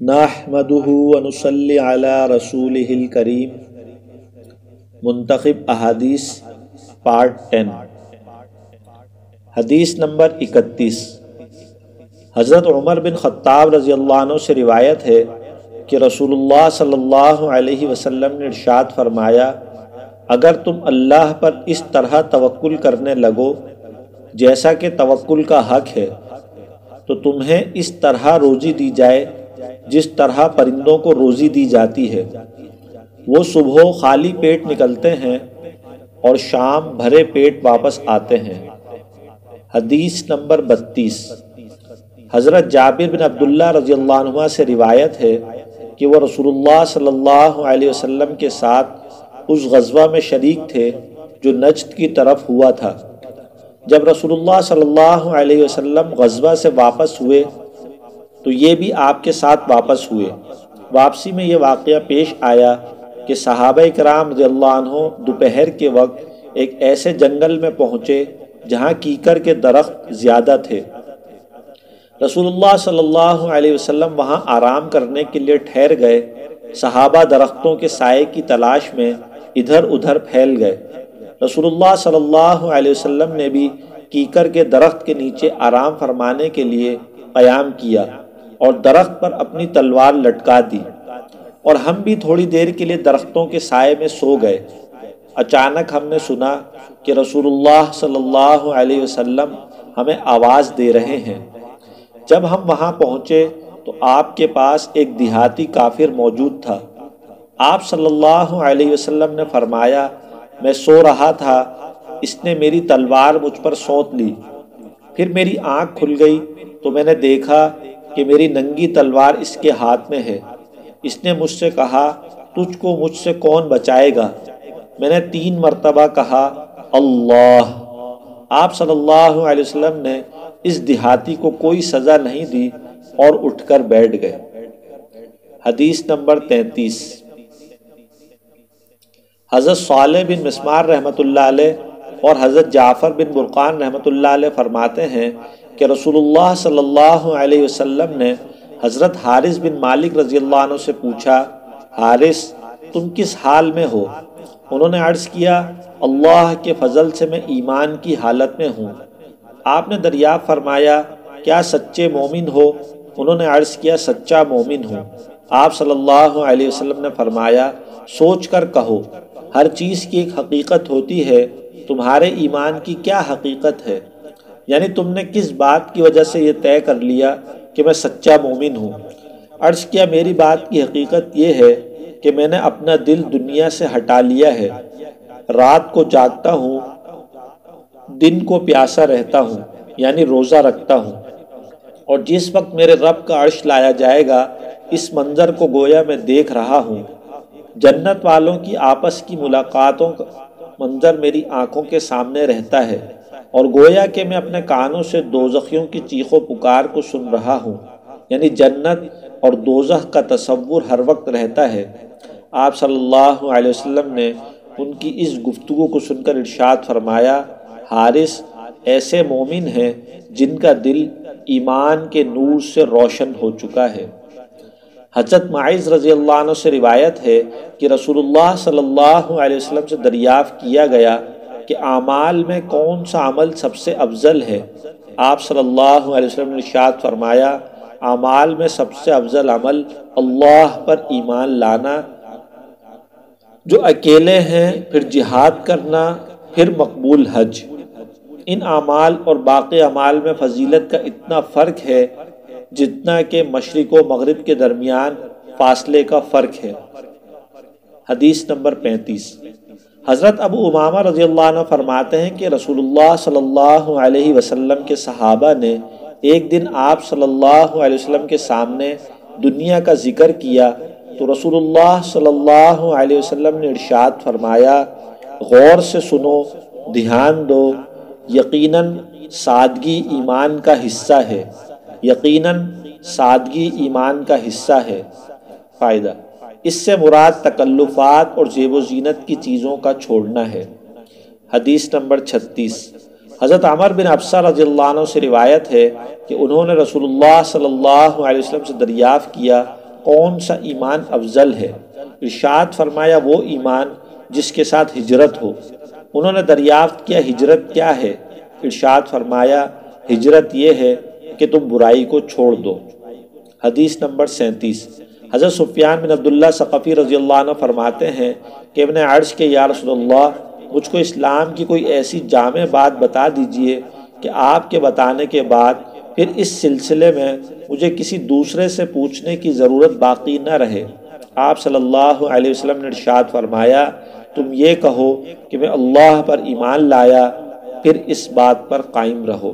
نحمدہ ونصلی علی رسولہ الکریم۔ منتخب احادیث پارٹ 10۔ حدیث نمبر 31۔ حضرت عمر بن خطاب رضی اللہ عنہ سے روایت ہے کہ رسول اللہ صلی اللہ علیہ وسلم نے ارشاد فرمایا، اگر تم اللہ پر اس طرح توکل کرنے لگو جیسا کہ توکل کا حق ہے تو تمہیں اس طرح روزی دی جائے جس طرح پرندوں کو روزی دی جاتی ہے۔ وہ صبح خالی پیٹ نکلتے ہیں اور شام بھرے پیٹ واپس آتے ہیں۔ حدیث نمبر 32۔ حضرت جابر بن عبداللہ رضی اللہ عنہ سے روایت ہے کہ وہ رسول اللہ صلی اللہ علیہ وسلم کے ساتھ اس غزوہ میں شریک تھے جو نجد کی طرف ہوا تھا۔ جب رسول اللہ صلی اللہ علیہ وسلم غزوہ سے واپس ہوئے تو یہ بھی آپ کے ساتھ واپس ہوئے۔ واپسی میں یہ واقعہ پیش آیا کہ صحابہ کرام رضی اللہ عنہ دوپہر کے وقت ایک ایسے جنگل میں پہنچے جہاں کیکر کے درخت زیادہ تھے۔ رسول اللہ صلی اللہ علیہ وسلم وہاں آرام کرنے کے لیے ٹھہر گئے۔ صحابہ درختوں کے سائے کی تلاش میں ادھر ادھر پھیل گئے۔ رسول اللہ صلی اللہ علیہ وسلم نے بھی کیکر کے درخت کے نیچے آرام فرمانے کے لیے قیام کیا اور درخت پر اپنی تلوار لٹکا دی، اور ہم بھی تھوڑی دیر کے لیے درختوں کے سائے میں سو گئے۔ اچانک ہم نے سنا کہ رسول اللہ صلی اللہ علیہ وسلم ہمیں آواز دے رہے ہیں۔ جب ہم وہاں پہنچے تو آپ کے پاس ایک دیہاتی کافر موجود تھا۔ آپ صلی اللہ علیہ وسلم نے فرمایا، میں سو رہا تھا، اس نے میری تلوار مجھ پر سونت لی۔ پھر میری آنکھ کھل گئی تو میں نے دیکھا کہ میری ننگی تلوار اس کے ہاتھ میں ہے۔ اس نے مجھ سے کہا، تجھ کو مجھ سے کون بچائے گا؟ میں نے 3 مرتبہ کہا، اللہ۔ آپ صلی اللہ علیہ وسلم نے اس دیہاتی کو کوئی سزا نہیں دی اور اٹھ کر بیٹھ گئے۔ حدیث نمبر 33۔ حضرت صالح بن مسمار رحمۃ اللہ علیہ اور حضرت جعفر بن برقان رحمۃ اللہ علیہ فرماتے ہیں کہ رسول اللہ صلی اللہ علیہ وسلم نے حضرت حارث بن مالک رضی اللہ عنہ سے پوچھا، حارث تم کس حال میں ہو؟ انہوں نے عرض کیا، اللہ کے فضل سے میں ایمان کی حالت میں ہوں۔ آپ نے دریافت فرمایا، کیا سچے مومن ہو؟ انہوں نے عرض کیا، سچا مومن ہوں۔ آپ صلی اللہ علیہ وسلم نے فرمایا، سوچ کر کہو، ہر چیز کی ایک حقیقت ہوتی ہے، تمہارے ایمان کی کیا حقیقت ہے؟ یعنی تم نے کس بات کی وجہ سے یہ طے کر لیا کہ میں سچا مومن ہوں؟ عرض کیا، میری بات کی حقیقت یہ ہے کہ میں نے اپنا دل دنیا سے ہٹا لیا ہے، رات کو جاگتا ہوں، دن کو پیاسا رہتا ہوں، یعنی روزہ رکھتا ہوں، اور جس وقت میرے رب کا عرش لایا جائے گا اس منظر کو گویا میں دیکھ رہا ہوں۔ جنت والوں کی آپس کی ملاقاتوں کا منظر میری آنکھوں کے سامنے رہتا ہے، اور گویا کہ میں اپنے کانوں سے دوزخیوں کی چیخ و پکار کو سن رہا ہوں، یعنی جنت اور دوزخ کا تصور ہر وقت رہتا ہے۔ آپ صلی اللہ علیہ وسلم نے ان کی اس گفتگو کو سن کر ارشاد فرمایا، حارث ایسے مومن ہیں جن کا دل ایمان کے نور سے روشن ہو چکا ہے۔ حضرت معاذ رضی اللہ عنہ سے روایت ہے کہ رسول اللہ صلی اللہ علیہ وسلم سے دریافت کیا گیا کہ اعمال میں کون سا عمل سب سے افضل ہے؟ آپ صلی اللہ علیہ وسلم نے ارشاد فرمایا، اعمال میں سب سے افضل عمل اللہ پر ایمان لانا، جو اکیلے ہیں، پھر جہاد کرنا، پھر مقبول حج۔ ان اعمال اور باقی اعمال میں فضیلت کا اتنا فرق ہے جتنا کہ مشرق و مغرب کے درمیان فاصلے کا فرق ہے۔ حدیث نمبر 35۔ حضرت ابو امامہ رضی اللہ عنہ فرماتے ہیں کہ رسول اللہ صلی اللہ علیہ وسلم کے صحابہ نے ایک دن آپ صلی اللہ علیہ وسلم کے سامنے دنیا کا ذکر کیا تو رسول اللہ صلی اللہ علیہ وسلم نے ارشاد فرمایا، غور سے سنو، دھیان دو، یقیناً سادگی ایمان کا حصہ ہے، یقیناً سادگی ایمان کا حصہ ہے۔ فائدہ، اس سے مراد تکلفات اور زیب و زینت کی چیزوں کا چھوڑنا ہے۔ حدیث نمبر 36۔ حضرت عمر بن ابسہ رضی اللہ عنہ سے روایت ہے کہ انہوں نے رسول اللہ صلی اللہ علیہ وسلم سے دریافت کیا، کون سا ایمان افضل ہے؟ ارشاد فرمایا وہ ایمان جس کے ساتھ ہجرت ہو۔ انہوں نے دریافت کیا ہجرت کیا ہے؟ ارشاد فرمایا ہجرت یہ ہے کہ تم برائی کو چھوڑ دو۔ حدیث نمبر 37۔ حضرت سفیان بن عبداللہ ثقفی رضی اللہ عنہ فرماتے ہیں کہ میں نے عرض کہ یا رسول اللہ مجھ کو اسلام کی کوئی ایسی جامع بات بتا دیجئے کہ آپ کے بتانے کے بعد پھر اس سلسلے میں مجھے کسی دوسرے سے پوچھنے کی ضرورت باقی نہ رہے۔ آپ صلی اللہ علیہ وسلم نے ارشاد فرمایا تم یہ کہو کہ میں اللہ پر ایمان لایا، پھر اس بات پر قائم رہو۔